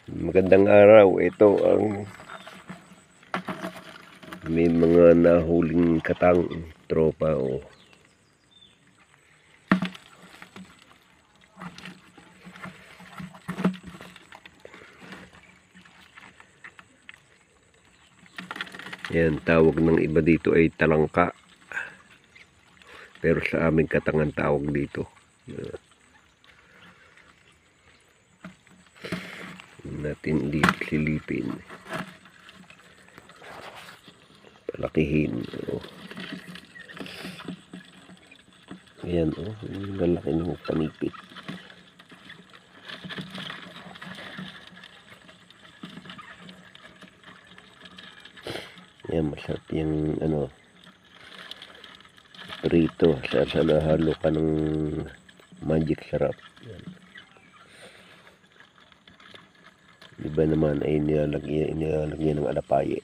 Magandang araw. Ito ang may mga nahuling katang tropa o. Yan, tawag ng iba dito ay talangka. Pero sa aming katangan tawag dito. Natin dito silipin. Palakihin. Oh. Ayan, oh, lalaki ng panipit. Ayan, masarap yung ano, prito. Sa nahalo ka ng magic sarap. Ayan. Iba naman ay nilalagyan ng alapaye.